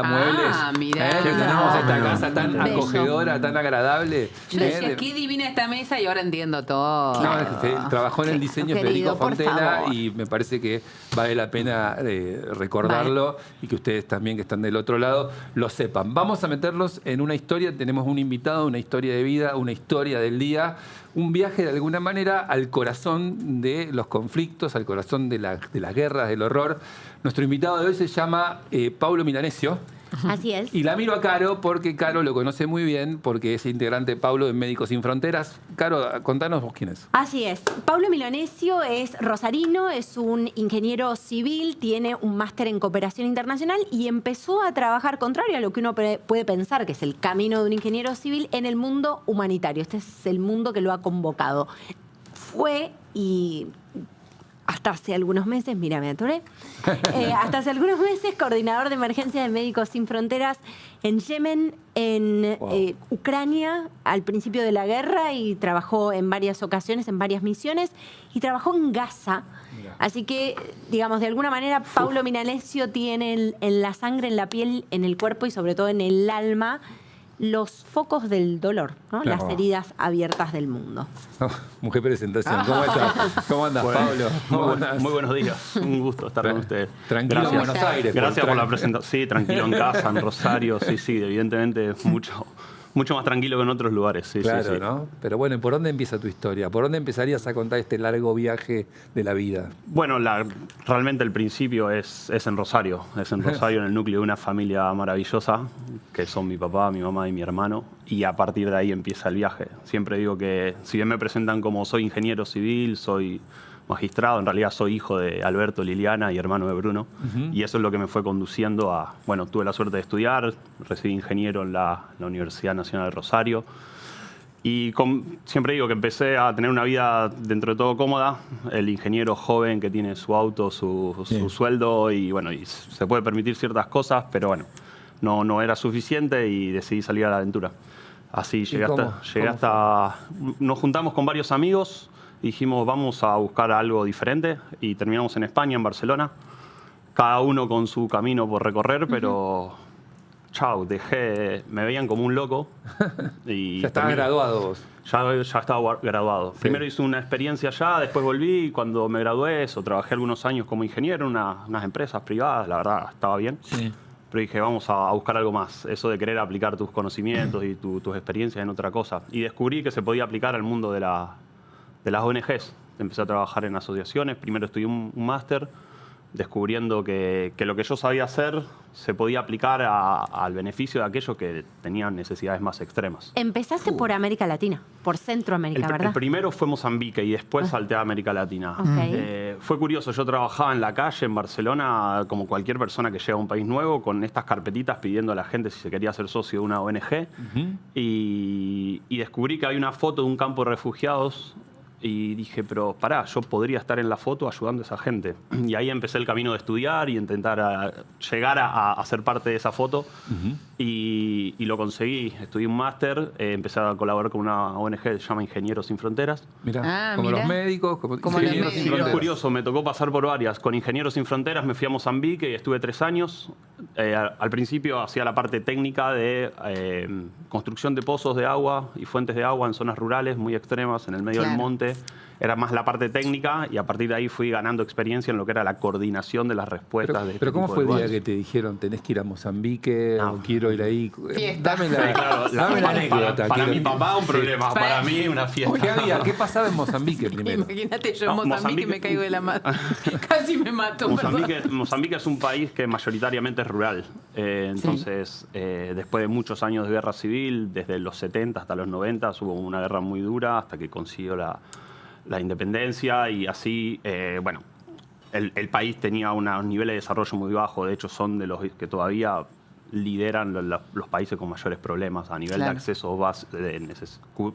muebles. Mirá. Que tenemos esta casa tan Bello. acogedora, tan agradable. Yo decía, qué divina esta mesa y ahora entiendo todo. No, trabajó en el diseño Querido, Federico por Fontena favor. y me parece que vale la pena recordarlo y que ustedes también que están del otro lado lo sepan. Vamos a meterlos en una historia, tenemos un invitado, una historia de vida, una historia del día, un viaje de alguna manera al corazón de los conflictos, al corazón de las guerras, del horror. Nuestro invitado de hoy se llama Paulo Milanesio. Así es. Y la miro a Caro porque Caro lo conoce muy bien, porque es integrante Paulo de Médicos Sin Fronteras. Caro, contanos vos quién es. Así es. Paulo Milanesio es rosarino, es un ingeniero civil, tiene un máster en cooperación internacional y empezó a trabajar, contrario a lo que uno puede pensar, que es el camino de un ingeniero civil, en el mundo humanitario. Este es el mundo que lo ha convocado. Fue y hasta hace algunos meses, mira, me atoré, hasta hace algunos meses coordinador de emergencia de Médicos Sin Fronteras en Yemen, en Ucrania, al principio de la guerra, y trabajó en varias ocasiones, en varias misiones, y trabajó en Gaza. Mirá. Así que, digamos, de alguna manera, Paulo Milanesio tiene en la sangre, en la piel, en el cuerpo y sobre todo en el alma, los focos del dolor, ¿no? Claro. Las heridas abiertas del mundo. Oh, mujer presentación. ¿Cómo estás? ¿Cómo andas, Bueno, Pablo? ¿Cómo andás? muy buenos días. Un gusto estar con ustedes. Tranquilo en Gracias. Buenos Aires. Gracias por la presentación. Sí, tranquilo en casa, en Rosario. Sí, evidentemente mucho más tranquilo que en otros lugares. Sí, Claro, sí. ¿no? Pero bueno, ¿y por dónde empieza tu historia? ¿Por dónde empezarías a contar este largo viaje de la vida? Bueno, realmente el principio es en Rosario. Es en Rosario, en el núcleo de una familia maravillosa, que son mi papá, mi mamá y mi hermano. Y a partir de ahí empieza el viaje. Siempre digo que si bien me presentan como soy ingeniero civil, soy magistrado, en realidad soy hijo de Alberto, Liliana y hermano de Bruno. Y eso es lo que me fue conduciendo a, bueno, tuve la suerte de estudiar, recibí ingeniero en la Universidad Nacional de Rosario. Y siempre digo que empecé a tener una vida dentro de todo cómoda. El ingeniero joven que tiene su auto, su sueldo y bueno, y se puede permitir ciertas cosas, pero bueno, no era suficiente y decidí salir a la aventura. Así llegué hasta... Nos juntamos con varios amigos, dijimos vamos a buscar algo diferente y terminamos en España, en Barcelona. Cada uno con su camino por recorrer, pero... Chao, me veían como un loco. Y Ya estabas graduado vos. Ya estaba graduado. Sí. Primero hice una experiencia allá, después volví y cuando me gradué, trabajé algunos años como ingeniero en unas empresas privadas, la verdad, estaba bien. Sí. Pero dije, vamos a buscar algo más. Eso de querer aplicar tus conocimientos y tus experiencias en otra cosa. Y descubrí que se podía aplicar al mundo de las ONGs. Empecé a trabajar en asociaciones. Primero estudié un máster, descubriendo que lo que yo sabía hacer se podía aplicar al beneficio de aquellos que tenían necesidades más extremas. Empezaste por América Latina, por Centroamérica, El ¿verdad? primero fue Mozambique y después salté a América Latina. Ok. Fue curioso, yo trabajaba en la calle en Barcelona como cualquier persona que llega a un país nuevo con estas carpetitas pidiendo a la gente si se quería ser socio de una ONG y descubrí que hay una foto de un campo de refugiados y dije, pero pará, yo podría estar en la foto ayudando a esa gente. Y ahí empecé el camino de estudiar y intentar llegar a ser parte de esa foto. Y lo conseguí. Estudié un máster, empecé a colaborar con una ONG que se llama Ingenieros Sin Fronteras. Mirá, como mirá. los médicos, como Como los Ingenieros Sin médicos. Es Fronteras. curioso, me tocó pasar por varias. Con Ingenieros Sin Fronteras me fui a Mozambique y estuve 3 años. Al principio hacía la parte técnica de construcción de pozos de agua y fuentes de agua en zonas rurales muy extremas, en el medio del Claro. monte. Era más la parte técnica y a partir de ahí fui ganando experiencia en lo que era la coordinación de las respuestas de este Pero ¿cómo tipo fue de el día lugares. que te dijeron tenés que ir a Mozambique No. o quiero ir ahí? Fiesta. Dame Sí, claro, dame la anécdota. para quiero- mi papá un problema, para mí una fiesta. ¿Qué había? ¿Qué pasaba en Mozambique primero? Imagínate yo en No, Mozambique me caigo de la mano. Casi me mato. Mozambique es un país que mayoritariamente es rural. Entonces, después de muchos años de guerra civil, desde los 70 hasta los 90, hubo una guerra muy dura hasta que consiguió la independencia y así, bueno, el país tenía unos niveles de desarrollo muy bajos. De hecho, son de los que todavía lideran los países con mayores problemas a nivel Claro. de acceso,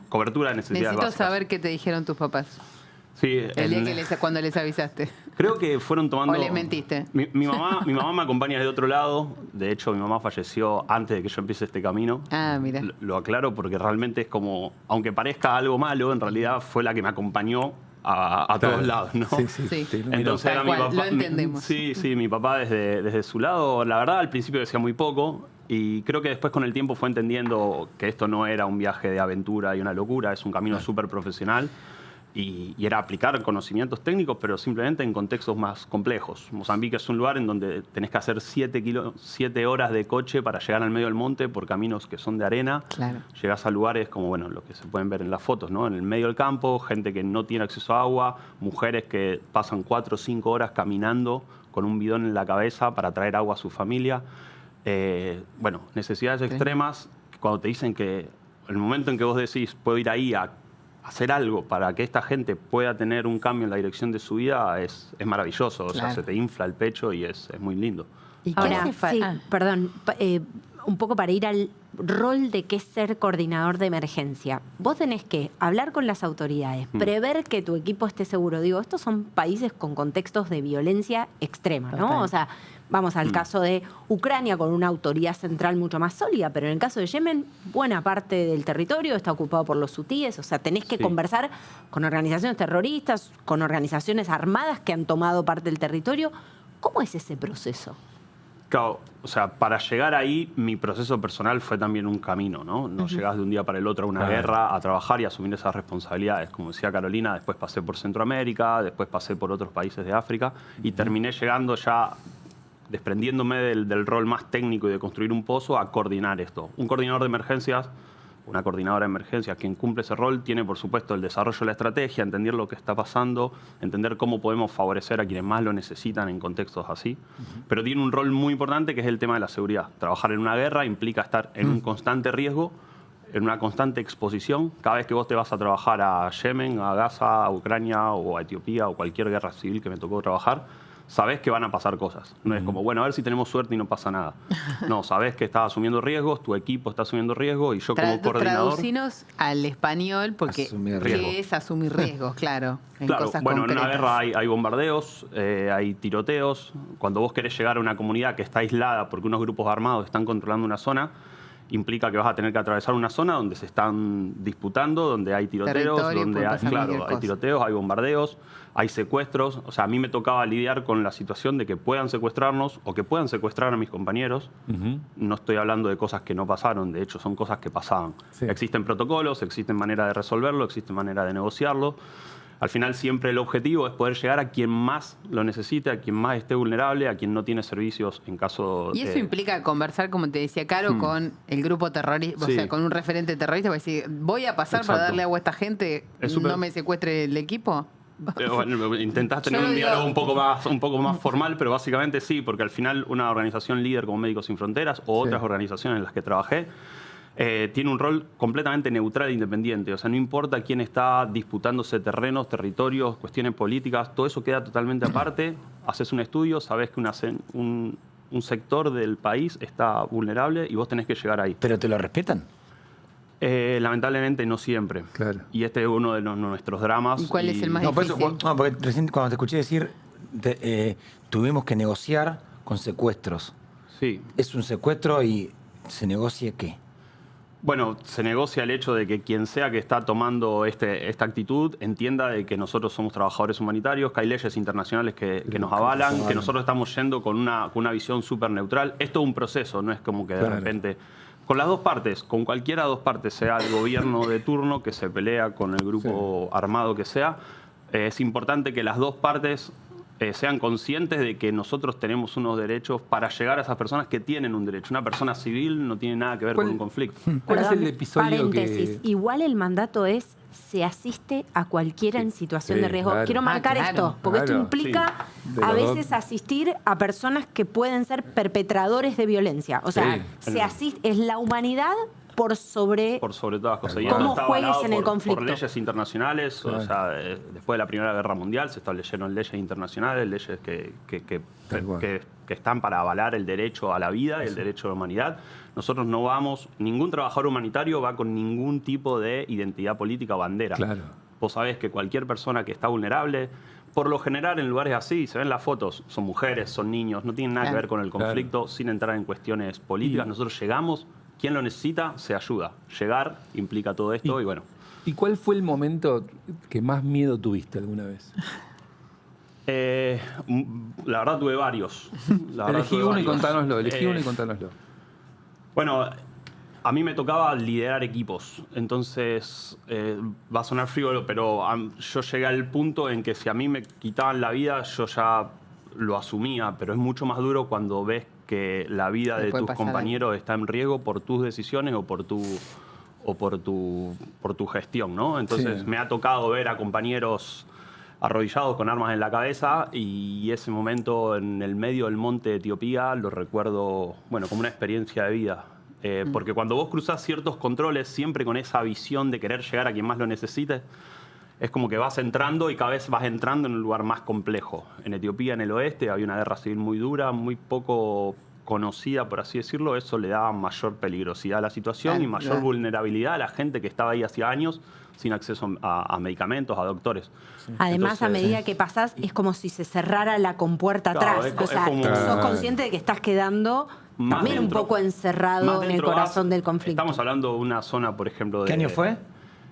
cobertura de necesidades Necesito básicas. saber qué te dijeron tus papás Sí, el día que cuando les avisaste. Creo que fueron tomando... ¿O les mentiste? Mi mamá me acompaña de otro lado. De hecho, mi mamá falleció antes de que yo empiece este camino. Ah, mira. Lo aclaro porque realmente es como... Aunque parezca algo malo, en realidad fue la que me acompañó a Claro. todos lados, ¿no? Sí. te iluminó. Entonces Tal era mi cual, papá. lo entendemos. Sí, mi papá desde su lado, la verdad al principio decía muy poco y creo que después con el tiempo fue entendiendo que esto no era un viaje de aventura y una locura, es un camino súper profesional y era aplicar conocimientos técnicos, pero simplemente en contextos más complejos. Mozambique es un lugar en donde tenés que hacer 7 horas de coche para llegar al medio del monte por caminos que son de arena. Claro. Llegás a lugares como, bueno, lo que se pueden ver en las fotos, ¿no? En el medio del campo, gente que no tiene acceso a agua, mujeres que pasan 4 o 5 horas caminando con un bidón en la cabeza para traer agua a su familia. Bueno, necesidades extremas, cuando te dicen que el momento en que vos decís, puedo ir ahí a hacer algo para que esta gente pueda tener un cambio en la dirección de su vida, es maravilloso. O sea, Claro. se te infla el pecho y es muy lindo. ¿Y qué Ahora, hace sí, falta? perdón, un poco para ir al rol de qué es ser coordinador de emergencia. Vos tenés que hablar con las autoridades, prever que tu equipo esté seguro. Digo, estos son países con contextos de violencia extrema, ¿no? Total. O sea, vamos al caso de Ucrania con una autoridad central mucho más sólida, pero en el caso de Yemen, buena parte del territorio está ocupado por los hutíes. O sea, tenés que Sí. conversar con organizaciones terroristas, con organizaciones armadas que han tomado parte del territorio. ¿Cómo es ese proceso? Claro, o sea, para llegar ahí, mi proceso personal fue también un camino, ¿no? No llegás de un día para el otro a una Claro. guerra, a trabajar y asumir esas responsabilidades. Como decía Carolina, después pasé por Centroamérica, después pasé por otros países de África y terminé llegando ya, desprendiéndome del rol más técnico y de construir un pozo, a coordinar esto. Un coordinador de emergencias, una coordinadora de emergencias, quien cumple ese rol, tiene por supuesto el desarrollo de la estrategia, entender lo que está pasando, entender cómo podemos favorecer a quienes más lo necesitan en contextos así. Pero tiene un rol muy importante que es el tema de la seguridad. Trabajar en una guerra implica estar en un constante riesgo, en una constante exposición. Cada vez que vos te vas a trabajar a Yemen, a Gaza, a Ucrania o a Etiopía o cualquier guerra civil que me tocó trabajar, sabés que van a pasar cosas. No es como, bueno, a ver si tenemos suerte y no pasa nada. No, sabés que estás asumiendo riesgos, tu equipo está asumiendo riesgos y yo como coordinador... Traducinos al español, porque Asumir ¿qué riesgos. es asumir riesgos? Claro, en Claro, cosas bueno, en una concretas. guerra hay bombardeos, hay tiroteos. Cuando vos querés llegar a una comunidad que está aislada porque unos grupos armados están controlando una zona, implica que vas a tener que atravesar una zona donde se están disputando, donde hay tiroteos, Territorio, donde puede hay, pasar cualquier hay cosa. tiroteos, hay bombardeos, hay secuestros. O sea, a mí me tocaba lidiar con la situación de que puedan secuestrarnos o que puedan secuestrar a mis compañeros. No estoy hablando de cosas que no pasaron, de hecho son cosas que pasaban. Sí. Existen protocolos, existen maneras de resolverlo, existen maneras de negociarlo. Al final siempre el objetivo es poder llegar a quien más lo necesite, a quien más esté vulnerable, a quien no tiene servicios en caso Y eso de... implica conversar, como te decía Caro, con el grupo terrorista, o Sí. sea, con un referente terrorista, para decir, voy a pasar para Exacto. darle agua a esta gente, Es súper- no me secuestre el equipo. Bueno, intentás tener Yo un digo- diálogo un poco más formal, pero básicamente sí, porque al final una organización líder como Médicos Sin Fronteras o otras organizaciones en las que trabajé tiene un rol completamente neutral e independiente. O sea, no importa quién está disputándose terrenos, territorios, cuestiones políticas, todo eso queda totalmente aparte. Haces un estudio, sabés que un sector del país está vulnerable y vos tenés que llegar ahí. ¿Pero te lo respetan? Lamentablemente no siempre. Claro. Y este es uno de nuestros dramas. ¿Y cuál es el más No, por eso, difícil? no, porque recién cuando te escuché decir, tuvimos que negociar con secuestros. Sí. ¿Es un secuestro y se negocia qué? Bueno, se negocia el hecho de que quien sea que está tomando esta actitud entienda de que nosotros somos trabajadores humanitarios, que hay leyes internacionales que nos avalan, que nosotros estamos yendo con una visión súper neutral. Esto es un proceso, no es como que de Claro. repente... Con las dos partes, con cualquiera de dos partes, sea el gobierno de turno que se pelea con el grupo armado que sea, es importante que las dos partes sean conscientes de que nosotros tenemos unos derechos para llegar a esas personas que tienen un derecho. Una persona civil no tiene nada que ver con un conflicto. ¿Cuál es el Perdón, episodio paréntesis. que...? Igual el mandato es se asiste a cualquiera en situación Sí, de riesgo. claro. Quiero marcar claro, esto, porque esto claro. implica Sí. De a los dos. veces asistir a personas que pueden ser perpetradores de violencia. O sea, Sí. se asiste, es la humanidad por sobre... Por sobre todas las cosas. Y ¿Cómo esto está juegues avalado en el por conflicto? leyes internacionales. Claro. O sea, después de la Primera Guerra Mundial se establecieron leyes internacionales, leyes Tal cual. que están para avalar el derecho a la vida y el derecho a la humanidad. Nosotros no vamos, ningún trabajador humanitario va con ningún tipo de identidad política o bandera. Claro. Vos sabés que cualquier persona que está vulnerable, por lo general en lugares así, se ven las fotos, son mujeres, son niños, no tienen nada que Claro. ver con el conflicto, sin entrar en cuestiones políticas. Nosotros llegamos, quien lo necesita, se ayuda. Llegar implica todo esto y bueno. ¿Y cuál fue el momento que más miedo tuviste alguna vez? La verdad tuve varios. Elegí uno y contánoslo, Bueno, a mí me tocaba liderar equipos, entonces va a sonar frívolo, pero yo llegué al punto en que si a mí me quitaban la vida, yo ya lo asumía, pero es mucho más duro cuando ves que la vida de tus compañeros está en riesgo por tus decisiones o por tu gestión, ¿no? Entonces Sí. me ha tocado ver a compañeros arrodillados con armas en la cabeza y ese momento en el medio del monte de Etiopía lo recuerdo, bueno, como una experiencia de vida. Porque cuando vos cruzás ciertos controles, siempre con esa visión de querer llegar a quien más lo necesite, es como que vas entrando y cada vez vas entrando en un lugar más complejo. En Etiopía, en el oeste, había una guerra civil muy dura, muy poco conocida, por así decirlo. Eso le daba mayor peligrosidad a la situación y mayor vulnerabilidad a la gente que estaba ahí hacía años sin acceso a medicamentos, a doctores. Además, a Entonces, medida que pasás, es como si se cerrara la compuerta Claro, atrás. es O sea, como- sos consciente de que estás quedando Más también un dentro. poco encerrado Más en el dentro corazón vas- del conflicto. Estamos hablando de una zona, por ejemplo, de... ¿Qué año fue?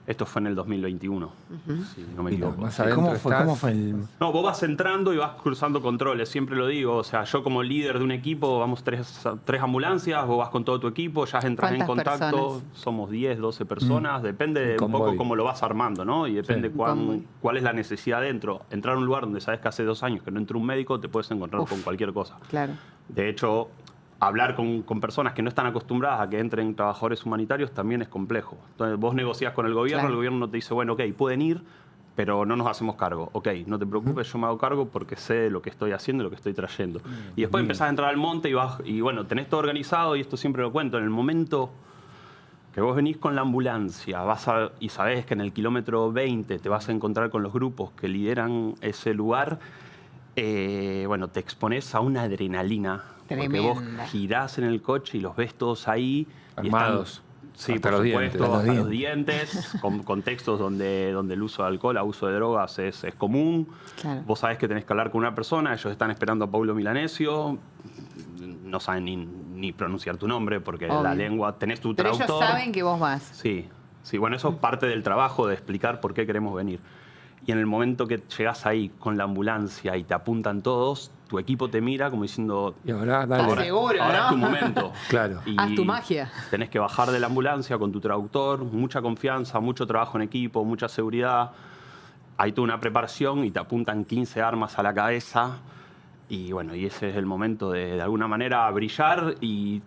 Esto fue en el 2021, si no me Y no, equivoco. más ¿Y adentro ¿Cómo fue? estás. ¿Cómo fue el...? No, vos vas entrando y vas cruzando controles, siempre lo digo. O sea, yo como líder de un equipo, vamos tres ambulancias, vos vas con todo tu equipo, ya entras en ¿Cuántas contacto, personas? somos 10, 12 personas, depende de un Convoy. poco cómo lo vas armando, ¿no? Y depende Sí. Convoy. cuál es la necesidad dentro. Entrar a un lugar donde sabes que hace 2 años que no entra un médico, te puedes encontrar con cualquier cosa. Claro. De hecho, hablar con personas que no están acostumbradas a que entren trabajadores humanitarios también es complejo. Entonces, vos negociás con el gobierno, Claro. el gobierno te dice, bueno, ok, pueden ir, pero no nos hacemos cargo. Ok, no te preocupes, yo me hago cargo porque sé lo que estoy haciendo y lo que estoy trayendo. Y después empezás a entrar al monte y bueno, tenés todo organizado y esto siempre lo cuento. En el momento que vos venís con la ambulancia y sabés que en el kilómetro 20 te vas a encontrar con los grupos que lideran ese lugar, bueno, te expones a una adrenalina. Porque vos Tremenda. girás en el coche y los ves todos ahí. y Armados. Sí, Hasta por los supuesto, dientes. hasta los dientes, con contextos donde el uso de alcohol, abuso de drogas es común. Claro. Vos sabés que tenés que hablar con una persona, ellos están esperando a Paulo Milanesio, no saben ni pronunciar tu nombre porque Obvio. la lengua, tenés tu Pero traductor. ellos saben que vos vas. Sí, sí, bueno, eso es parte del trabajo de explicar por qué queremos venir. Y en el momento que llegás ahí con la ambulancia y te apuntan todos, tu equipo te mira como diciendo, Y ahora, dale. Ahora- seguro, ahora ¿no? es tu momento. Claro. Y Haz tu magia. Tenés que bajar de la ambulancia con tu traductor, mucha confianza, mucho trabajo en equipo, mucha seguridad. Hay toda una preparación y te apuntan 15 armas a la cabeza. Y bueno, y ese es el momento de alguna manera brillar y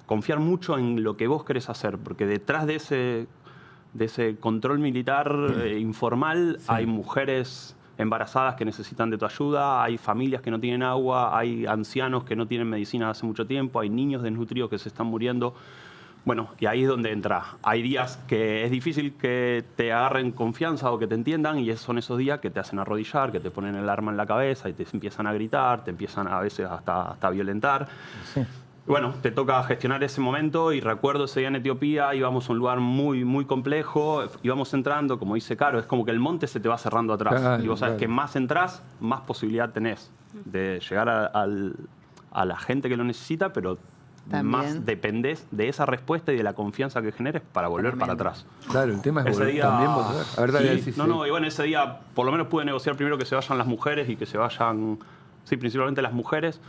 confiar mucho en lo que vos querés hacer, porque detrás de ese control militar informal hay mujeres embarazadas que necesitan de tu ayuda, hay familias que no tienen agua, hay ancianos que no tienen medicina hace mucho tiempo, hay niños desnutridos que se están muriendo. Bueno, y ahí es donde entra. Hay días que es difícil que te agarren confianza o que te entiendan y son esos días que te hacen arrodillar, que te ponen el arma en la cabeza y te empiezan a gritar, te empiezan a veces hasta violentar. Sí. Bueno, te toca gestionar ese momento y recuerdo ese día en Etiopía, íbamos a un lugar muy, muy complejo, íbamos entrando, como dice Caro, es como que el monte se te va cerrando atrás. Claro, y vos sabés claro. que más entras, más posibilidad tenés de llegar a la gente que lo necesita, pero También. más dependés de esa respuesta y de la confianza que generes para volver para atrás. Claro, el tema es Ese día, también volver. A ver, dale, sí, sí, no, sí. no, y bueno, ese día por lo menos pude negociar primero que se vayan las mujeres y que se vayan, sí, principalmente las mujeres.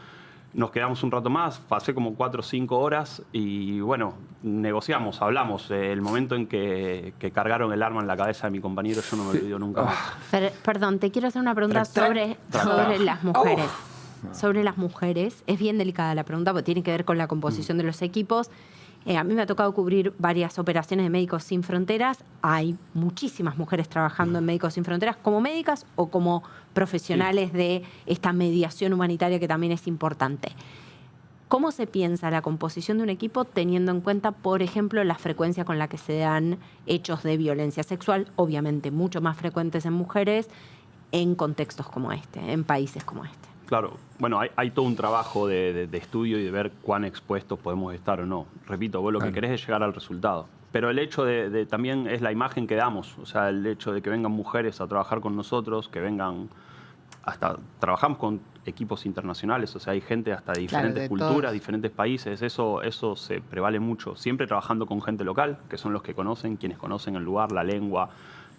Nos quedamos un rato más, pasé como 4 o 5 horas y bueno, negociamos, hablamos. El momento en que cargaron el arma en la cabeza de mi compañero, yo no me olvido nunca más. Perdón, te quiero hacer una pregunta sobre las mujeres. Sobre las mujeres. Es bien delicada la pregunta porque tiene que ver con la composición de los equipos. A mí me ha tocado cubrir varias operaciones de Médicos Sin Fronteras. Hay muchísimas mujeres trabajando en Médicos Sin Fronteras como médicas o como profesionales de esta mediación humanitaria que también es importante. ¿Cómo se piensa la composición de un equipo teniendo en cuenta, por ejemplo, la frecuencia con la que se dan hechos de violencia sexual, obviamente mucho más frecuentes en mujeres, en contextos como este, en países como este? Claro, bueno, hay todo un trabajo de estudio y de ver cuán expuestos podemos estar o no. Repito, vos lo que querés es llegar al resultado. Pero el hecho de también es la imagen que damos. O sea, el hecho de que vengan mujeres a trabajar con nosotros, que vengan hasta trabajamos con equipos internacionales, o sea, hay gente hasta de diferentes de culturas, todos. diferentes países, eso se prevale mucho. Siempre trabajando con gente local, que son los que conocen, quienes conocen el lugar, la lengua,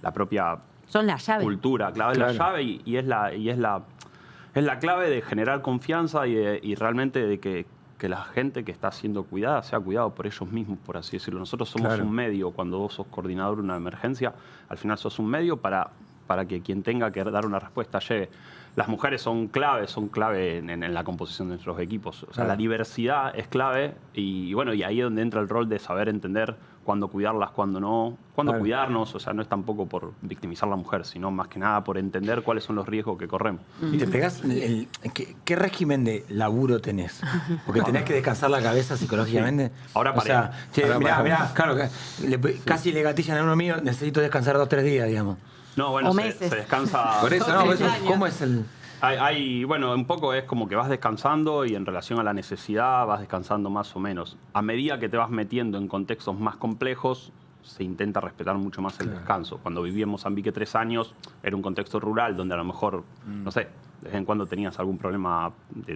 la propia Son las llaves. cultura, clave, Claro. es la llave y es la clave de generar confianza y realmente de que la gente que está siendo cuidada sea cuidado por ellos mismos, por así decirlo. Nosotros somos Claro. un medio, cuando vos sos coordinador de una emergencia, al final sos un medio para que quien tenga que dar una respuesta llegue. Las mujeres son clave en la composición de nuestros equipos. O sea, Claro. la diversidad es clave y bueno, y ahí es donde entra el rol de saber entender cuándo cuidarlas, cuándo no, cuándo Claro. cuidarnos. O sea, no es tampoco por victimizar a la mujer, sino más que nada por entender cuáles son los riesgos que corremos. Y te pegás, ¿qué régimen de laburo tenés? Porque tenés que descansar la cabeza psicológicamente. Sí. Ahora o sea, paré. che, Ahora mirá, paré. mirá, claro, casi le gatillan a uno mío, necesito descansar 2 o 3 días, digamos. No, bueno, O se meses. descansa. Por eso, no, por eso, ¿cómo es el...? Bueno, un poco es como que vas descansando y en relación a la necesidad vas descansando más o menos. A medida que te vas metiendo en contextos más complejos, se intenta respetar mucho más el descanso. Cuando viví en Mozambique 3 años, era un contexto rural donde a lo mejor, no sé, de vez en cuando tenías algún problema,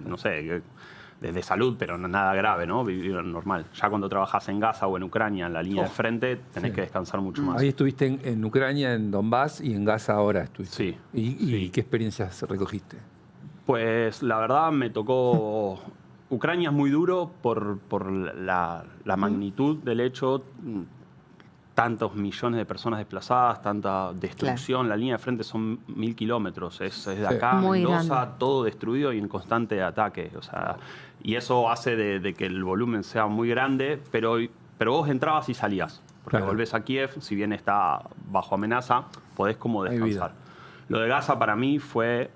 no sé, de salud, pero nada grave, ¿no? Vivir normal. Ya cuando trabajas en Gaza o en Ucrania, en la línea de frente, tenés que descansar mucho más. Ahí estuviste en Ucrania, en Donbass y en Gaza ahora estuviste. Sí. ¿Y qué experiencias recogiste? Pues la verdad me tocó... Ucrania es muy duro por la magnitud del hecho, tantos millones de personas desplazadas, tanta destrucción. La línea de frente son 1000 kilómetros. Es de Sí. acá a Muy Mendoza, grande. todo destruido y en constante ataque. O sea, y eso hace de que el volumen sea muy grande, pero vos entrabas y salías. Porque Claro. volvés a Kiev, si bien está bajo amenaza, podés como Hay vida. descansar. Lo de Gaza para mí fue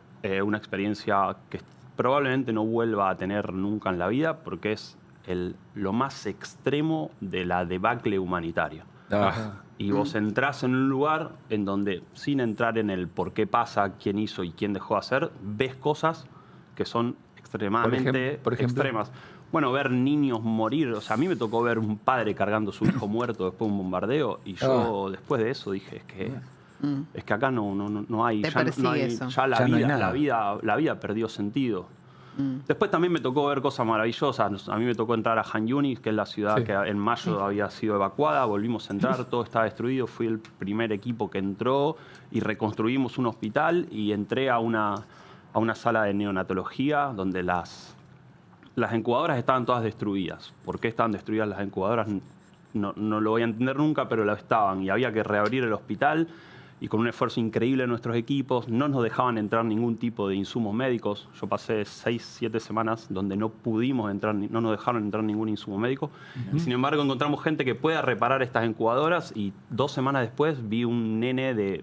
una experiencia que probablemente no vuelva a tener nunca en la vida porque es lo más extremo de la debacle humanitaria. Y vos entrás en un lugar en donde, sin entrar en el por qué pasa, quién hizo y quién dejó de hacer, ves cosas que son extremadamente por ejemplo. extremas. Bueno, ver niños morir. O sea, a mí me tocó ver un padre cargando a su hijo muerto después de un bombardeo y yo después de eso dije, es que acá no hay, Te ya, persigue no hay eso. ya Ya no hay nada. la vida perdió sentido. Después también me tocó ver cosas maravillosas. A mí me tocó entrar a Han Yunis, que es la ciudad Sí. que en mayo había sido evacuada. Volvimos a entrar, todo estaba destruido. Fui el primer equipo que entró y reconstruimos un hospital y entré a una sala de neonatología donde las incubadoras estaban todas destruidas. ¿Por qué estaban destruidas las incubadoras? No lo voy a entender nunca, pero lo estaban. Y había que reabrir el hospital y con un esfuerzo increíble de nuestros equipos no nos dejaban entrar ningún tipo de insumos médicos. Yo pasé 6, 7 semanas donde no pudimos entrar, no nos dejaron entrar ningún insumo médico. Y sin embargo encontramos gente que pueda reparar estas incubadoras y 2 semanas después vi un nene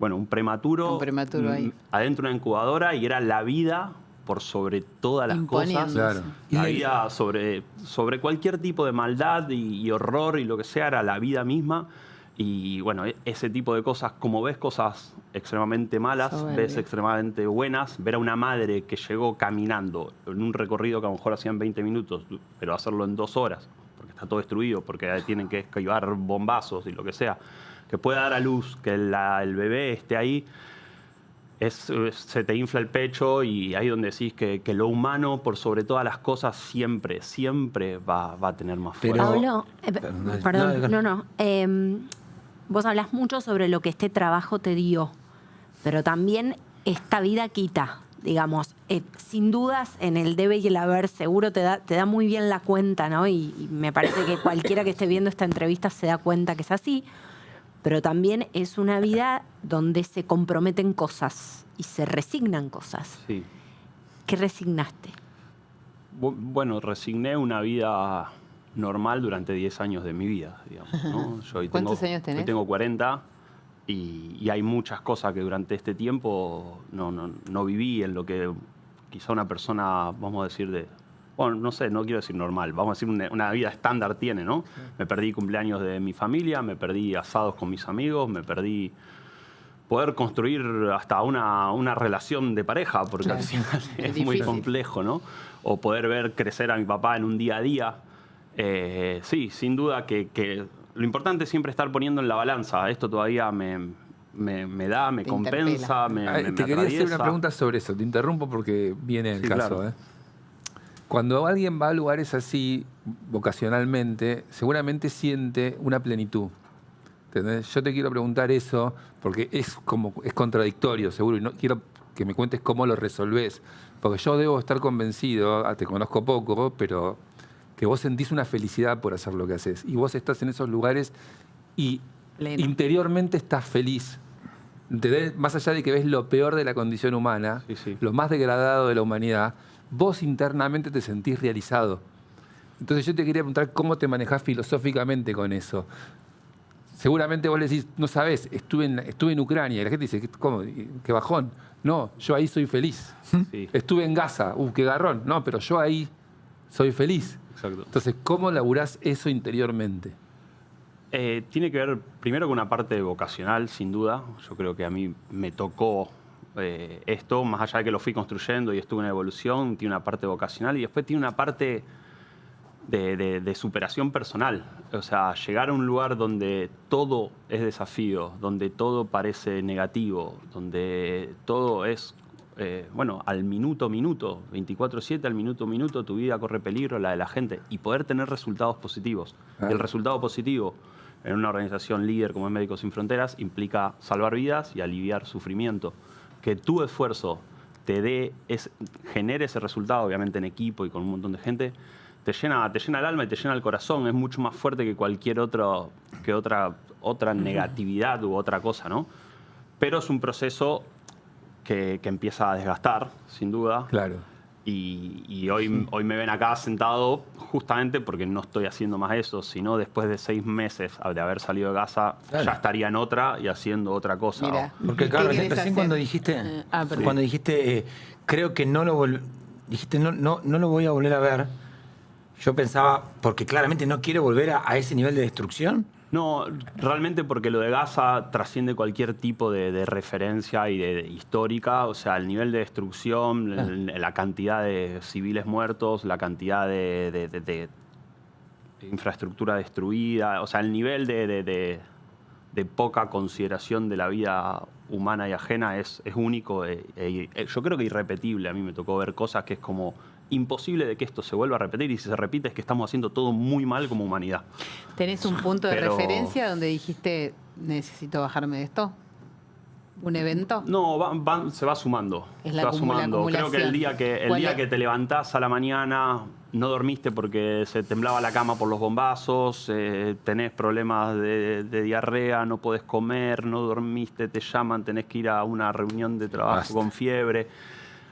un prematuro, Un prematuro ahí. adentro de una incubadora y era la vida por sobre todas las cosas. Imponiéndose. Claro. La vida sobre cualquier tipo de maldad y horror y lo que sea, era la vida misma. Y bueno, ese tipo de cosas, como ves cosas extremadamente malas, Soberbia. ves extremadamente buenas, ver a una madre que llegó caminando en un recorrido que a lo mejor hacían 20 minutos, pero hacerlo en 2 horas, porque está todo destruido, porque tienen que esquivar bombazos y lo que sea, que pueda dar a luz, que el bebé esté ahí, se te infla el pecho y ahí donde decís que lo humano, por sobre todas las cosas, siempre va a tener más fuerza. Pero- Pablo, Perdón, no. Vos hablas mucho sobre lo que este trabajo te dio, pero también esta vida quita, digamos. Sin dudas, en el debe y el haber seguro te da muy bien la cuenta, ¿no? Y me parece que cualquiera que esté viendo esta entrevista se da cuenta que es así, pero también es una vida donde se comprometen cosas y se resignan cosas. Sí. ¿Qué resignaste? Bueno, resigné una vida normal durante 10 años de mi vida, digamos, ¿no? Yo hoy ¿Cuántos tengo, años tenés? Hoy tengo 40 y hay muchas cosas que durante este tiempo no viví en lo que quizá una persona, vamos a decir, bueno, no sé, no quiero decir normal, vamos a decir una vida estándar tiene, ¿no? Me perdí cumpleaños de mi familia, me perdí asados con mis amigos, me perdí poder construir hasta una relación de pareja, porque Claro. al final es muy difícil. complejo, ¿no? O poder ver crecer a mi papá en un día a día. Sí, sin duda que lo importante es siempre estar poniendo en la balanza. Esto todavía me da, me Te compensa, Te quería hacer atraviesa. una pregunta sobre eso. Te interrumpo porque viene el Sí, caso. claro. Cuando alguien va a lugares así, vocacionalmente, seguramente siente una plenitud. ¿Entendés? Yo te quiero preguntar eso porque es contradictorio, seguro, y no quiero que me cuentes cómo lo resolvés. Porque yo debo estar convencido, te conozco poco, pero que vos sentís una felicidad por hacer lo que haces. Y vos estás en esos lugares y Pleno. interiormente estás feliz. ¿Entendés? Más allá de que ves lo peor de la condición humana, Sí. lo más degradado de la humanidad, vos internamente te sentís realizado. Entonces yo te quería preguntar cómo te manejás filosóficamente con eso. Seguramente vos le decís, no sabés, estuve en Ucrania. Y la gente dice, ¿cómo? ¿Qué bajón? No, yo ahí soy feliz. Sí, Estuve en Gaza, qué garrón. No, pero yo ahí soy feliz. exacto. Entonces, ¿cómo laburás eso interiormente? Tiene que ver primero con una parte vocacional, sin duda. Yo creo que a mí me tocó esto, más allá de que lo fui construyendo y estuve en evolución, tiene una parte vocacional y después tiene una parte de superación personal. O sea, llegar a un lugar donde todo es desafío, donde todo parece negativo, donde todo es, al minuto, 24/7, al minuto, tu vida corre peligro, la de la gente, y poder tener resultados positivos. Y el resultado positivo en una organización líder como es Médicos Sin Fronteras implica salvar vidas y aliviar sufrimiento. Que tu esfuerzo genere ese resultado, obviamente en equipo y con un montón de gente, te llena el alma y te llena el corazón. Es mucho más fuerte que cualquier otra negatividad u otra cosa, ¿no? Pero es un proceso que empieza a desgastar, sin duda. Claro. Y hoy me ven acá sentado justamente porque no estoy haciendo más eso, sino después de 6 meses de haber salido de Gaza, Claro. ya estaría en otra y haciendo otra cosa. Mira. Porque ¿Qué claro, querés recién hacer? cuando dijiste, Perdón. creo que dijiste no lo voy a volver a ver. Yo pensaba, porque claramente no quiero volver a ese nivel de destrucción. No, realmente porque lo de Gaza trasciende cualquier tipo de referencia y de histórica. O sea, el nivel de destrucción, la cantidad de civiles muertos, la cantidad de infraestructura destruida, o sea, el nivel de poca consideración de la vida humana y ajena es único. Yo creo que irrepetible. A mí me tocó ver cosas que es como imposible de que esto se vuelva a repetir, y si se repite es que estamos haciendo todo muy mal como humanidad. ¿Tenés un punto de Pero- referencia donde dijiste, necesito bajarme de esto? ¿Un evento? No, se va sumando. Es se la va acumula- sumando. Creo que el acumulación. día ¿Cuál es? que te levantás a la mañana, no dormiste porque se temblaba la cama por los bombazos, tenés problemas de diarrea, no podés comer, no dormiste, te llaman, tenés que ir a una reunión de trabajo Basta. con fiebre.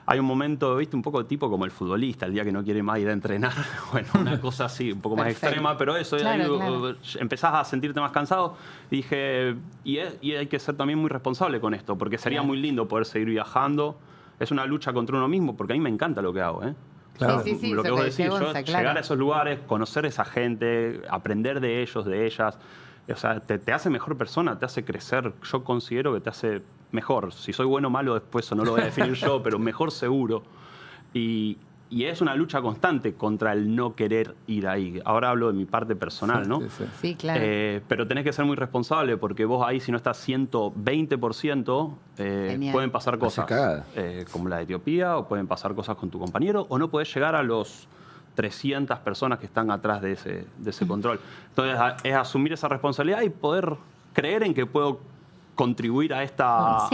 Hay un momento, viste, un poco tipo como el futbolista, el día que no quiere más ir a entrenar. Bueno, una cosa así, un poco más Perfecto. extrema, pero eso, Claro, ahí, claro. empezás a sentirte más cansado. Y dije, y hay que ser también muy responsable con esto, porque sería Claro. muy lindo poder seguir viajando. Es una lucha contra uno mismo, porque a mí me encanta lo que hago, ¿eh? Claro. Sí, Lo que eso vos que decís, decía yo Gonza, claro. llegar a esos lugares, conocer a esa gente, aprender de ellos, de ellas, o sea, te hace mejor persona, te hace crecer. Yo considero que te hace mejor. Si soy bueno o malo después, eso no lo voy a definir yo, pero mejor seguro. Y es una lucha constante contra el no querer ir ahí. Ahora hablo de mi parte personal, ¿no? Sí, sí. Sí, claro. Pero tenés que ser muy responsable, porque vos ahí, si no estás 120%, Genial. pueden pasar cosas cagada. como la de Etiopía, o pueden pasar cosas con tu compañero, o no podés llegar a los 300 personas que están atrás de ese control. Entonces, es asumir esa responsabilidad y poder creer en que puedo contribuir a esta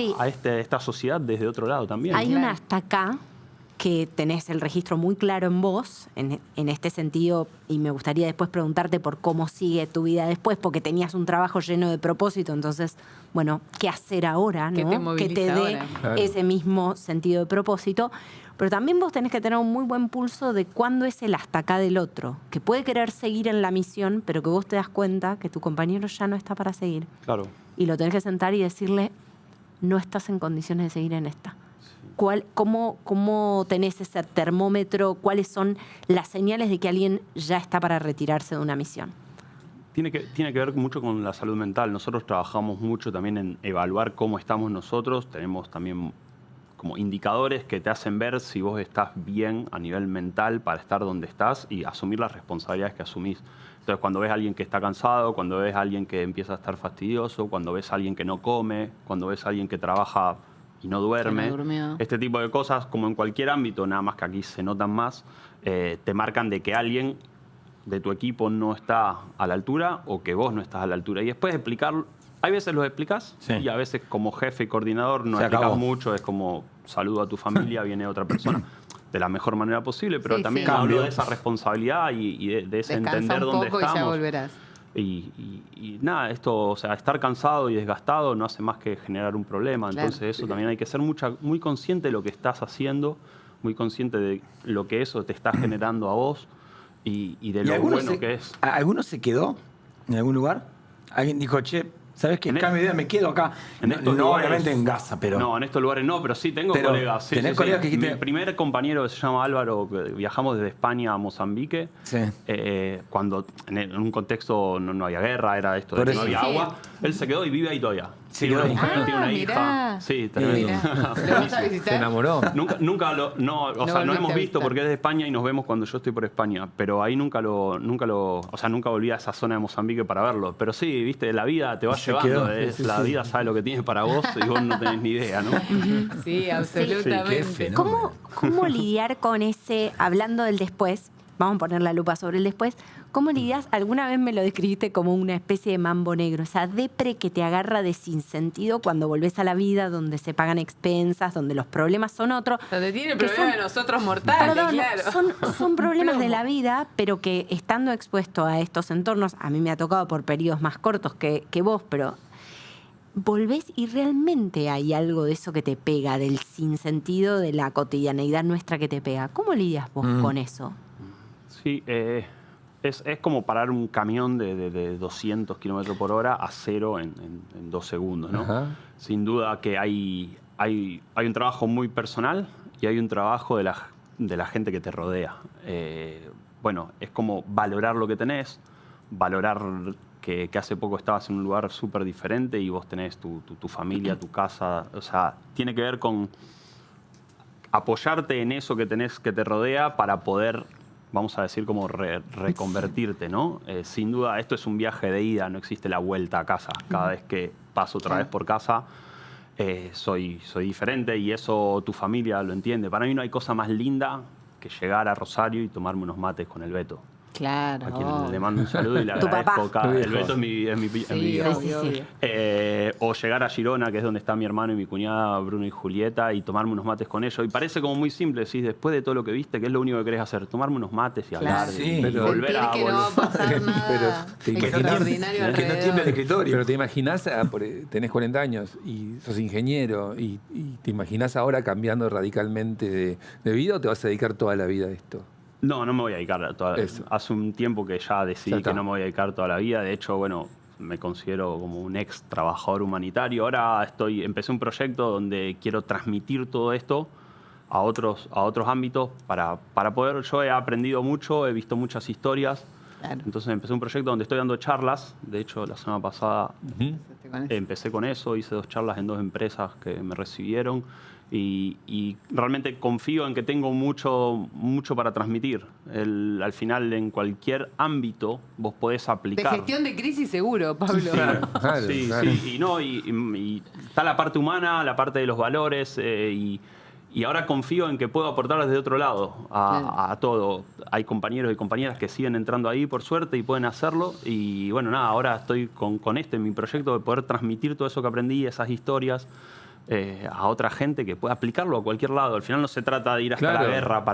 sociedad desde otro lado también. Hay Claro. una hasta acá que tenés el registro muy claro en vos, en este sentido, y me gustaría después preguntarte por cómo sigue tu vida después, porque tenías un trabajo lleno de propósito, entonces, bueno, ¿qué hacer ahora? ¿Qué ¿no? te moviliza que te dé ahora? Claro. ese mismo sentido de propósito. Pero también vos tenés que tener un muy buen pulso de cuándo es el hasta acá del otro, que puede querer seguir en la misión, pero que vos te das cuenta que tu compañero ya no está para seguir. Claro. Y lo tenés que sentar y decirle, no estás en condiciones de seguir en esta. ¿Cómo tenés ese termómetro? ¿Cuáles son las señales de que alguien ya está para retirarse de una misión? Tiene que ver mucho con la salud mental. Nosotros trabajamos mucho también en evaluar cómo estamos nosotros. Tenemos también como indicadores que te hacen ver si vos estás bien a nivel mental para estar donde estás y asumir las responsabilidades que asumís. Entonces, cuando ves a alguien que está cansado, cuando ves a alguien que empieza a estar fastidioso, cuando ves a alguien que no come, cuando ves a alguien que trabaja y no duerme, Que no durmió. este tipo de cosas, como en cualquier ámbito, nada más que aquí se notan más, te marcan de que alguien de tu equipo no está a la altura o que vos no estás a la altura. Y después explicarlo. Hay veces lo explicas Sí. y a veces como jefe y coordinador no Se explicas acabó. mucho, es como saludo a tu familia, viene otra persona de la mejor manera posible, pero Sí, también sí. hablo Cambio. de esa responsabilidad y de ese Descansa entender un dónde poco y ya estamos. volverás. Y nada, esto, o sea, estar cansado y desgastado no hace más que generar un problema. Claro. Entonces eso también hay que ser muy consciente de lo que estás haciendo, muy consciente de lo que eso te está generando a vos y de ¿Y lo alguno bueno que es. ¿Alguno se quedó en algún lugar? ¿Alguien dijo, che, ¿sabes qué? En Cambio de idea, me quedo acá? En No, estos no, lugares- obviamente en Gaza, pero... No, en estos lugares no, pero sí tengo Pero, colegas. Sí, ¿tenés sí, colegas sí. que dijiste- Mi primer compañero que se llama Álvaro, que viajamos desde España a Mozambique. Sí. Cuando en un contexto no había guerra, era esto de Por que eso. no había Sí. agua. Él se quedó y vive ahí todavía. Se Tiene quedó una ahí. mujer, tiene una mirá. hija. Sí, tremendo. Mirá. ¿Lo vas a Se visitar? enamoró. Nunca lo, no, o sea, nos volviste hemos a visto visitar. porque es de España y nos vemos cuando yo estoy por España, pero ahí nunca volví a esa zona de Mozambique para verlo. Pero sí, viste, la vida te va Se llevando, quedó. Sí, la sí. vida sabe lo que tiene para vos y vos no tenés ni idea, ¿no? Sí, absolutamente. qué fenómeno. ¿Cómo lidiar con ese, hablando del después, vamos a poner la lupa sobre el después, cómo lidias, alguna vez me lo describiste como una especie de mambo negro, esa depre que te agarra de sinsentido cuando volvés a la vida, donde se pagan expensas, donde los problemas son otros. Donde tiene el que problema son- de nosotros mortales, Perdón, claro. son problemas de Plomo. la vida, pero que estando expuesto a estos entornos, a mí me ha tocado por periodos más cortos que vos, pero volvés y realmente hay algo de eso que te pega, del sinsentido, de la cotidianeidad nuestra que te pega. ¿Cómo lidias vos con eso? Sí, es como parar un camión de 200 kilómetros por hora a cero en 2 segundos, ¿no? Ajá. Sin duda que hay un trabajo muy personal y hay un trabajo de la gente que te rodea. Bueno, es como valorar lo que tenés, valorar que hace poco estabas en un lugar súper diferente y vos tenés tu familia, tu casa. O sea, tiene que ver con apoyarte en eso que tenés que te rodea para poder, vamos a decir, como reconvertirte, ¿no? Sin duda, esto es un viaje de ida, no existe la vuelta a casa. Cada vez que paso otra vez por casa, soy diferente y eso tu familia lo entiende. Para mí no hay cosa más linda que llegar a Rosario y tomarme unos mates con el Beto. Claro. A quien le mando un saludo y le Tu agradezco. papá. El Beto es mi Sí, viejo. obvio, sí. obvio. O llegar a Girona, que es donde está mi hermano y mi cuñada, Bruno y Julieta, y tomarme unos mates con ellos. Y parece como muy simple, decís, después de todo lo que viste, ¿qué es lo único que querés hacer? Tomarme unos mates y hablar. Claro. y- Sí, y pero- volver a Sentir que no va a pasar nada Pero te imaginas- extraordinario Que no tiemble el alrededor. escritorio. Pero te imaginas, tenés 40 años y sos ingeniero y te imaginas ahora cambiando radicalmente de vida o te vas a dedicar toda la vida a esto. No, no me voy a dedicar a toda Eso. Hace un tiempo que ya decidí Ya está. que no me voy a dedicar toda la vida. De hecho, bueno, me considero como un ex trabajador humanitario. Ahora empecé un proyecto donde quiero transmitir todo esto a otros ámbitos para poder. Yo he aprendido mucho, he visto muchas historias. Claro. Entonces empecé un proyecto donde estoy dando charlas. De hecho, la semana pasada Con eso. empecé con eso, hice 2 charlas en 2 empresas que me recibieron y realmente confío en que tengo mucho para transmitir. Al final, en cualquier ámbito, vos podés De aplicar. gestión de crisis seguro, Pablo. Claro, Sí, claro. sí, y está la parte humana, la parte de los valores, y ahora confío en que puedo aportar desde otro lado a todo. Hay compañeros y compañeras que siguen entrando ahí, por suerte, y pueden hacerlo. Y bueno, nada, ahora estoy con mi proyecto de poder transmitir todo eso que aprendí, esas historias, a otra gente que pueda aplicarlo a cualquier lado. Al final no se trata de ir hasta Claro. la guerra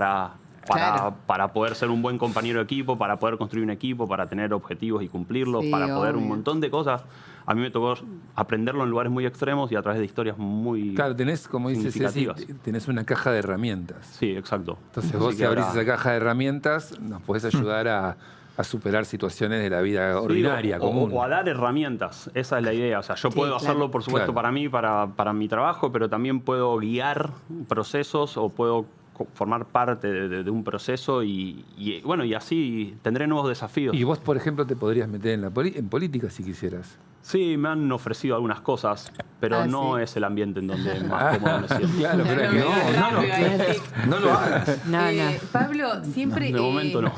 Claro. para poder ser un buen compañero de equipo, para poder construir un equipo, para tener objetivos y cumplirlos, Sí, para poder un obvio. montón de cosas. A mí me tocó aprenderlo en lugares muy extremos y a través de historias muy Claro, tenés, como dice Ceci, significativas. tenés una caja de herramientas. Sí, exacto. Entonces Así vos que si abrís ahora- esa caja de herramientas, nos podés ayudar a superar situaciones de la vida ordinaria, Sí, común. o a dar herramientas, esa es la idea. O sea, yo Sí, puedo claro. hacerlo, por supuesto, Claro. para mí, para mi trabajo, pero también puedo guiar procesos o puedo formar parte de un proceso y bueno, y así tendré nuevos desafíos. Y vos, por ejemplo, te podrías meter en política si quisieras. Sí, me han ofrecido algunas cosas, pero no sí. es el ambiente en donde más cómodo me siento. Claro, pero es que No lo hagas. No, no. Pablo, siempre... De momento no.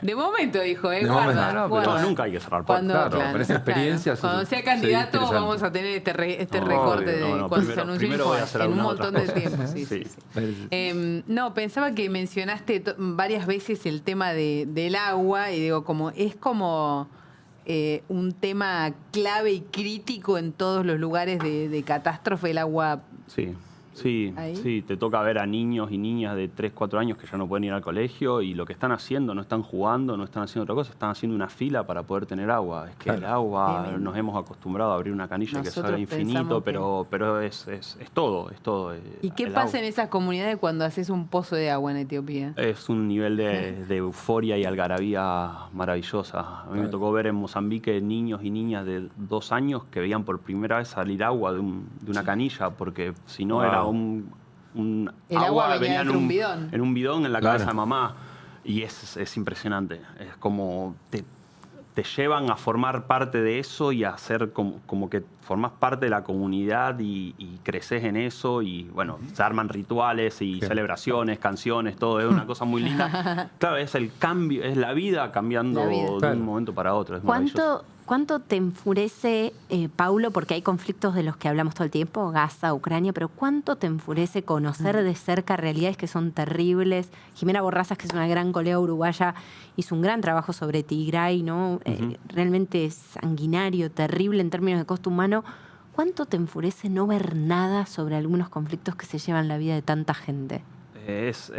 De momento, dijo, De guarda, momento. No, guarda. No, nunca hay que cerrar puertas. Claro, pero esa experiencia Cuando es- sea sería candidato interesante. vamos a tener este No, recorte obvio, de no, cuando se primero- anunció primero voy a hacer en un algunas montón de otras tiempo. cosas. Sí, sí, Sí. sí. No, pensaba que mencionaste varias veces el tema del agua y digo, es como un tema clave y crítico en todos los lugares de catástrofe, el agua. ¿Ahí? Sí, te toca ver a niños y niñas de 3, 4 años que ya no pueden ir al colegio y lo que están haciendo, no están jugando, no están haciendo otra cosa, están haciendo una fila para poder tener agua. Es que el agua, Tremendo. nos hemos acostumbrado a abrir una canilla que Nosotros sale infinito, pensamos pero es todo, es todo. ¿Y qué El pasa agua. en esas comunidades cuando haces un pozo de agua en Etiopía? Es un nivel de euforia y algarabía maravillosa. A mí me tocó ver en Mozambique niños y niñas de 2 años que veían por primera vez salir agua de una canilla, porque si no era un El agua venía dentro de un bidón. en un bidón en la Claro. cabeza de mamá. Y es impresionante. Es como te llevan a formar parte de eso y a hacer como que formás parte de la comunidad y creces en eso y bueno, se arman rituales y celebraciones, canciones, todo, es una cosa muy linda. Claro, es el cambio, es la vida cambiando La vida. de Claro. un momento para otro. Es maravilloso. ¿Cuánto te enfurece, Paulo, porque hay conflictos de los que hablamos todo el tiempo, Gaza, Ucrania, pero cuánto te enfurece conocer de cerca realidades que son terribles? Jimena Borrazas, que es una gran colega uruguaya, hizo un gran trabajo sobre Tigray, ¿no? Realmente sanguinario, terrible en términos de costo humano. ¿Cuánto te enfurece no ver nada sobre algunos conflictos que se llevan la vida de tanta gente? Es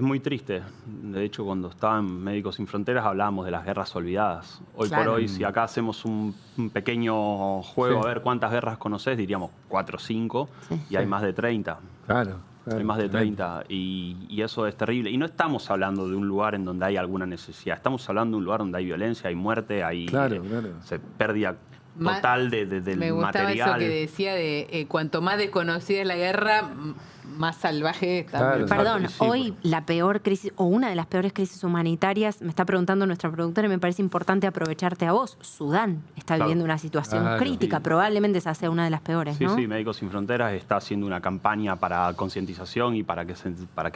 muy triste. De hecho, cuando estaba en Médicos Sin Fronteras hablábamos de las guerras olvidadas. Hoy Claro. por hoy, si acá hacemos un pequeño juego, Sí. a ver cuántas guerras conoces, diríamos 4 o 5, Sí. y hay más de 30. Claro. Hay más de 30 y eso es terrible. Y no estamos hablando de un lugar en donde hay alguna necesidad. Estamos hablando de un lugar donde hay violencia, hay muerte, hay Claro. pérdida total del Me gustaba material. eso que decía de cuanto más desconocida es la guerra, más salvaje es también. Claro. Perdón, Sí, hoy la peor crisis, o una de las peores crisis humanitarias, me está preguntando nuestra productora y me parece importante aprovecharte a vos. Sudán está Claro. viviendo una situación Claro. crítica, Sí. probablemente esa sea una de las peores, Sí, ¿no? sí, Médicos Sin Fronteras está haciendo una campaña para concientización y para que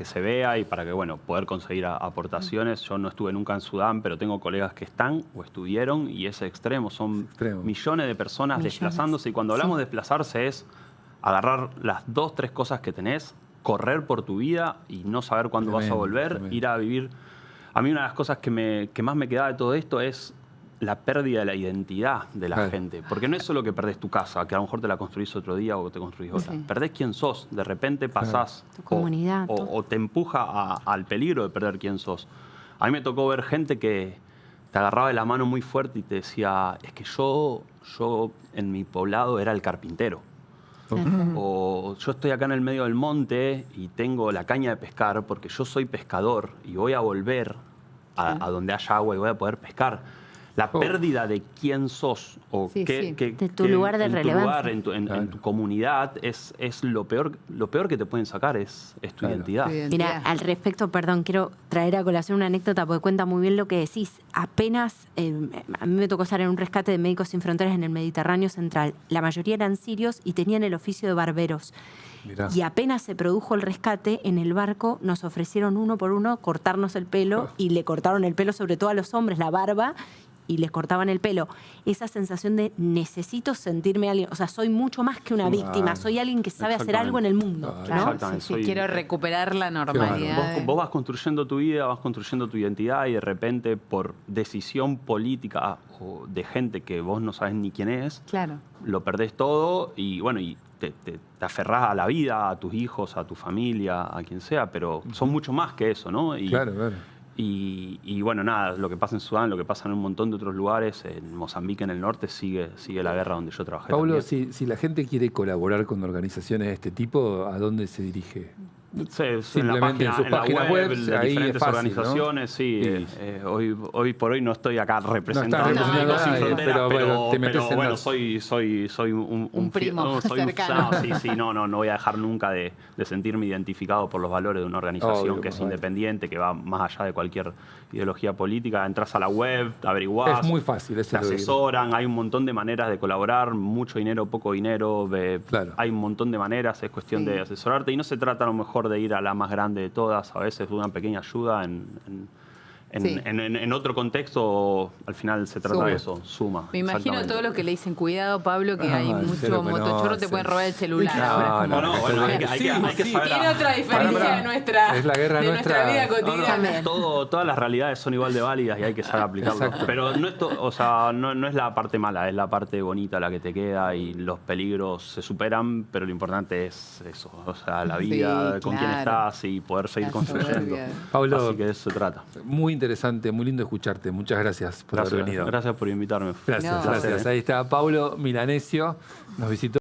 se vea y para que, bueno, poder conseguir aportaciones. Yo no estuve nunca en Sudán, pero tengo colegas que están o estuvieron y es extremo. Son Extremo. millones de personas Millones. desplazándose y cuando hablamos de desplazarse es agarrar las 2, 3 cosas que tenés, correr por tu vida y no saber cuándo vas a Tremendo, volver, tremendo. ir a vivir. A mí una de las cosas que más me queda de todo esto es la pérdida de la identidad de la Claro. gente. Porque no es solo que perdés tu casa, que a lo mejor te la construís otro día o te construís otra. Sí. Perdés quién sos. De repente pasás Tu comunidad, todo. o te empuja al peligro de perder quién sos. A mí me tocó ver gente que te agarraba de la mano muy fuerte y te decía, es que yo en mi poblado era el carpintero. O yo estoy acá en el medio del monte y tengo la caña de pescar porque yo soy pescador y voy a volver a donde haya agua y voy a poder pescar. La pérdida de quién sos o Sí, qué, sí. De tu lugar de en tu relevancia. lugar, en tu comunidad, es lo peor que te pueden sacar es tu Claro. identidad. Tu identidad. Mira, al respecto, perdón, quiero traer a colación una anécdota porque cuenta muy bien lo que decís. Apenas, a mí me tocó estar en un rescate de Médicos Sin Fronteras en el Mediterráneo Central. La mayoría eran sirios y tenían el oficio de barberos. Mirá. Y apenas se produjo el rescate, en el barco nos ofrecieron uno por uno cortarnos el pelo y le cortaron el pelo sobre todo a los hombres, la barba, y les cortaban el pelo. Esa sensación de necesito sentirme alguien, o sea, soy mucho más que una víctima, soy alguien que sabe hacer algo en el mundo. Claro. ¿no? Exactamente. Sí, quiero recuperar la normalidad. Vos vas construyendo tu vida, vas construyendo tu identidad y de repente por decisión política o de gente que vos no sabes ni quién es, Claro. lo perdés todo y bueno, y te aferrás a la vida, a tus hijos, a tu familia, a quien sea, pero son mucho más que eso, ¿no? Y, Claro. y bueno, nada, lo que pasa en Sudán, lo que pasa en un montón de otros lugares, en Mozambique, en el norte, sigue la guerra donde yo trabajé. Paulo, también. si la gente quiere colaborar con organizaciones de este tipo, ¿a dónde se dirige? Sí, en la Simplemente en sus en la páginas web, de ahí diferentes es fácil, organizaciones, sí. Hoy por hoy no estoy acá representando representando Médicos Sin a nadie, Fronteras, pero bueno, te metes en bueno, las- soy un primo soy cercano. sí, no voy a dejar nunca de sentirme identificado por los valores de una organización Obvio, que es bueno. independiente, que va más allá de cualquier ideología política. Entras a la web, averiguás. Es muy fácil, te eso es lo que digo. asesoran, hay un montón de maneras de colaborar, mucho dinero, poco dinero, Claro. hay un montón de maneras, es cuestión de asesorarte y no se trata a lo mejor de ir a la más grande de todas, a veces una pequeña ayuda en otro contexto, al final se trata de eso, suma. Me imagino a exactamente. todos los que le dicen cuidado, Pablo, que hay Ah, se mucho lo motochorro, te conocen. pueden robar el celular. No, ahora. no, bueno, hay que Sí, saber. Tiene otra diferencia Pará. de nuestra, Es la guerra de nuestra nuestra. vida No, cotidiana. todas las realidades son igual de válidas y hay que saber aplicarlo. Exacto. Pero no es la parte mala, es la parte bonita la que te queda y los peligros se superan, pero lo importante es eso, o sea, la vida, con quién claro. estás y poder seguir La construyendo. soberbia. Pablo, Así que de eso se trata. muy interesante, muy lindo escucharte. Muchas gracias por haber venido. Gracias por invitarme. Gracias, No. gracias. Ahí está Pablo Milanesio, nos visitó.